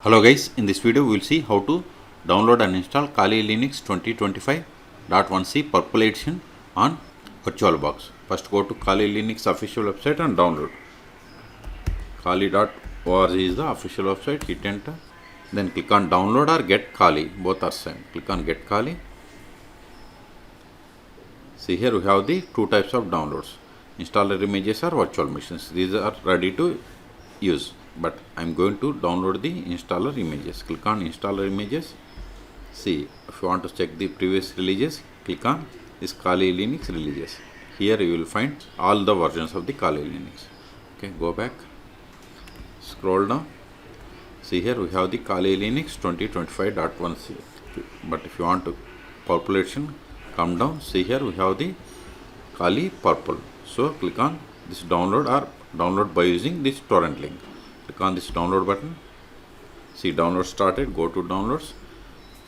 Hello guys, in this video we will see how to download and install Kali Linux 2025.1c Purple Edition on VirtualBox. First go to Kali Linux official website and download. Kali.org is the official website, hit enter. Then click on download or get Kali, both are same. Click on get Kali. See here we have the two types of downloads. Installer images or virtual machines. These are ready to use. But I am going to download the installer images. Click on installer images. See, if you want to check the previous releases, click on this Kali Linux releases. Here you will find all the versions of the Kali Linux. Okay, go back, scroll down. See here we have the Kali Linux 2025.1c. But if you want to Purple edition, come down. See here we have the Kali Purple. So click on this download or download by using this torrent link. Click on this download button. See, download started. Go to downloads.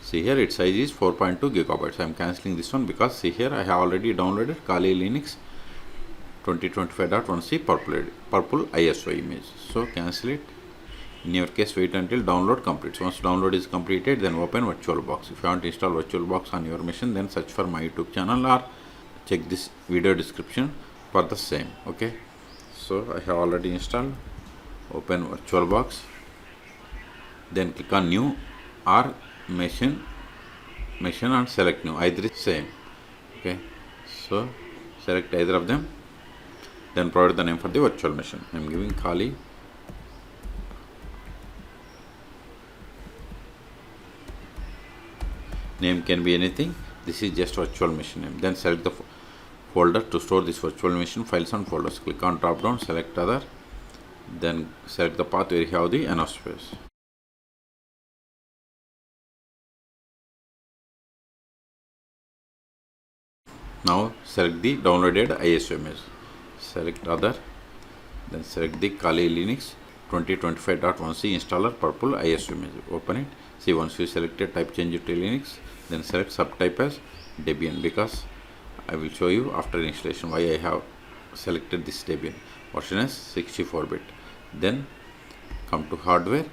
See here its size is 4.2 gigabytes. I am cancelling this one because see here I have already downloaded Kali Linux 2025.1c purple ISO image. So cancel it. In your case, wait until download completes. Once download is completed, then open VirtualBox. If you want to install VirtualBox on your machine, then search for my YouTube channel or check this video description for the same. Okay. So I have already installed. Open VirtualBox, then click on new or machine and select new. Either is same. Okay, so select either of them, then provide the name for the virtual machine. I am giving Kali. Name can be anything. This is just virtual machine name. Then select the folder to store this virtual machine files and folders. Click on drop down, select other. Then select the path where you have the enough space. Now select the downloaded ISO image. Select other. Then select the Kali Linux 2025.1c installer purple ISO image. Open it. See, once you selected, type change it to Linux. Then select subtype as Debian because I will show you after installation why I have selected this Debian. Version as 64-bit. Then come to hardware.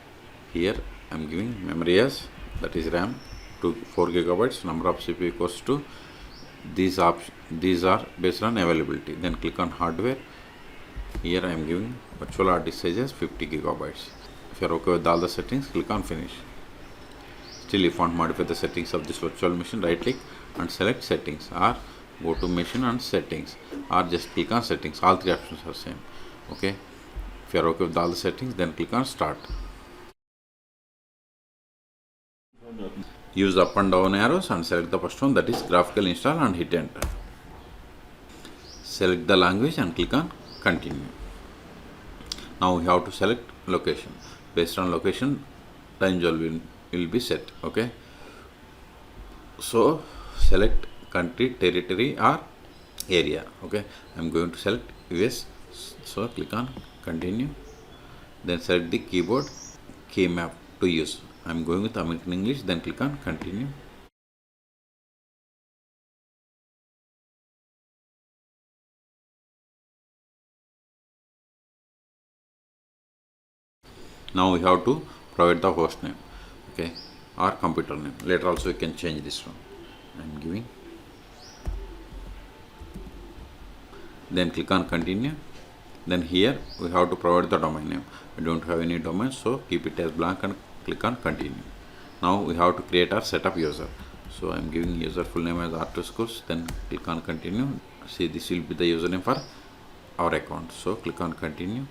Here I am giving memory as, that is RAM, to 4 gigabytes. Number of CPU equals to these are based on availability. Then click on hardware. Here I am giving virtual hard disk size as 50 gigabytes. If you are okay with all the settings, click on finish. Still, if you want to modify the settings of this virtual machine, right click and select settings, or go to machine and settings, or just click on settings. All three options are same. Okay. If you are okay with all the settings, then click on start. Use up and down arrows and select the first one, that is graphical install, and hit enter. Select the language and click on continue. Now we have to select location. Based on location, time zone will be set. Okay. So select country, territory or area. Okay. I am going to select US. So click on continue. Then select the keyboard key map to use. I am going with American English. Then click on continue. Now we have to provide the host name, okay, or computer name. Later also you can change this one. I am giving. Then click on continue. Then here we have to provide the domain name. I don't have any domain, so keep it as blank and click on continue. Now we have to create our setup user. So I am giving user full name as R2Schools. Then click on continue. See, this will be the username for our account. So click on continue.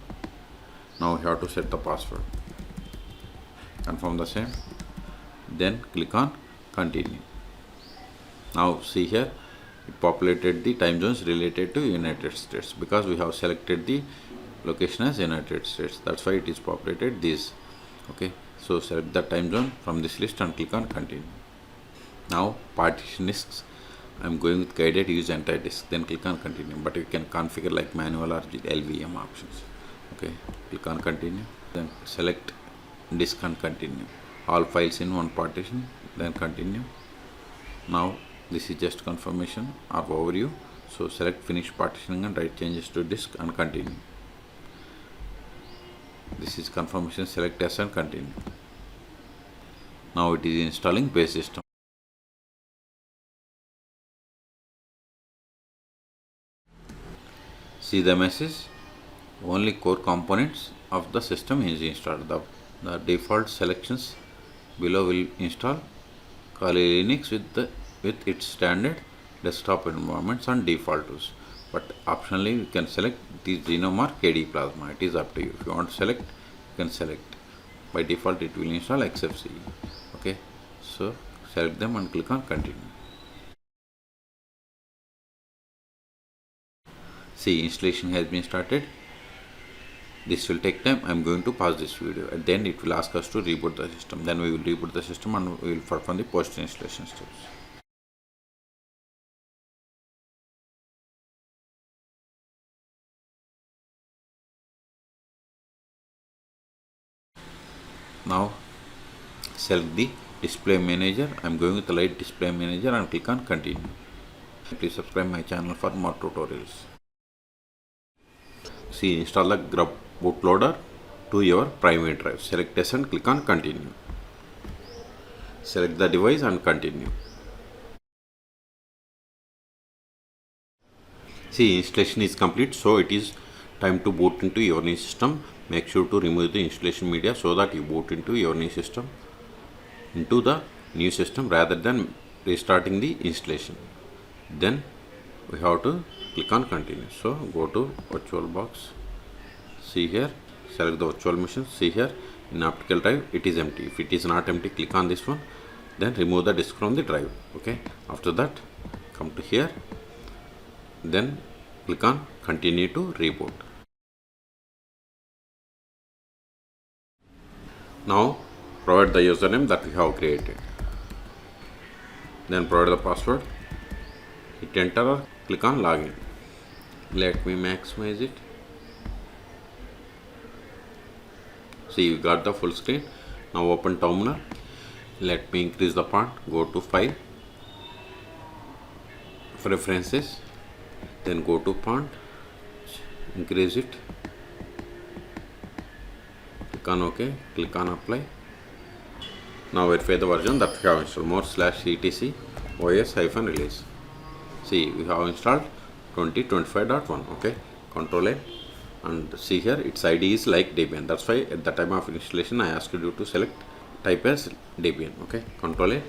Now we have to set the password. Confirm the same. Then click on continue. Now see here, it populated the time zones related to United States because we have selected the location as United States. That's why it is populated this. Okay. So select the time zone from this list and click on continue. Now partition disks. I am going with guided use entire disk. Then click on continue. But you can configure like manual or LVM options. Okay. Click on continue. Then select disk and continue. All files in one partition. Then continue. Now this is just confirmation or overview. So select finish partitioning and write changes to disk and continue. This is confirmation. Select as and continue. Now it is installing base system. See the message, only core components of the system is installed. The default selections below will install Kali Linux with its standard desktop environments and default tools. But optionally you can select the Genome or KDE Plasma. It is up to you. If you want to select, you can select. By default it will install XFCE. Okay, so select them and click on continue. See, installation has been started. This will take time. I am going to pause this video. At the end it will ask us to reboot the system. Then we will reboot the system and we will perform the post installation steps. Now select the display manager. I am going with the light display manager and click on continue. Please subscribe my channel for more tutorials. See, install the grub bootloader to your private drive. Select yes and click on continue. Select the device and continue. See, installation is complete, so it is time to boot into your new system. Make sure to remove the installation media so that you boot into your new system, into the new system rather than restarting the installation. Then we have to click on continue. So go to VirtualBox. See here, select the virtual machine. See here, in optical drive it is empty. If it is not empty, click on this one, then remove the disk from the drive. Okay, after that come to here, then click on continue to reboot. Now provide the username that we have created, then provide the password, hit enter or click on login. Let me maximize it. See, you got the full screen. Now open terminal. Let me increase the font. Go to file, preferences, then go to font, increase it, click on OK, click on apply. Now verify the version that we have installed, more/etc os-release. See, we have installed 2025.1. okay, Control A, and see here its ID is like Debian. That's why at the time of installation I asked you to select type as Debian. Okay, Control A,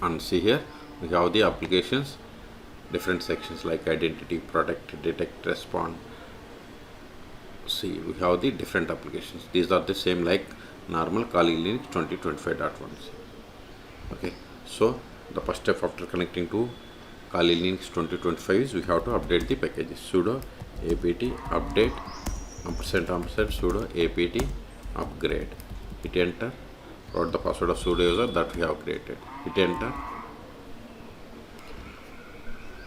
and see here we have the applications, different sections like identity, protect, detect, respond. See, we have the different applications. These are the same like normal Kali Linux 2025.1. okay, so the first step after connecting to Kali Linux 2025 is we have to update the packages. Sudo apt update & sudo apt upgrade. Hit enter. Write the password of sudo user that we have created. Hit enter.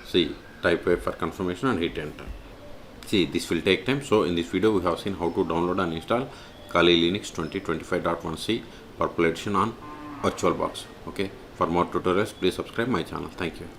See, type A for confirmation and hit enter. See, this will take time. So in this video we have seen how to download and install Kali Linux 2025.1c Purple Edition on VirtualBox. Okay, for more tutorials please subscribe my channel. Thank you.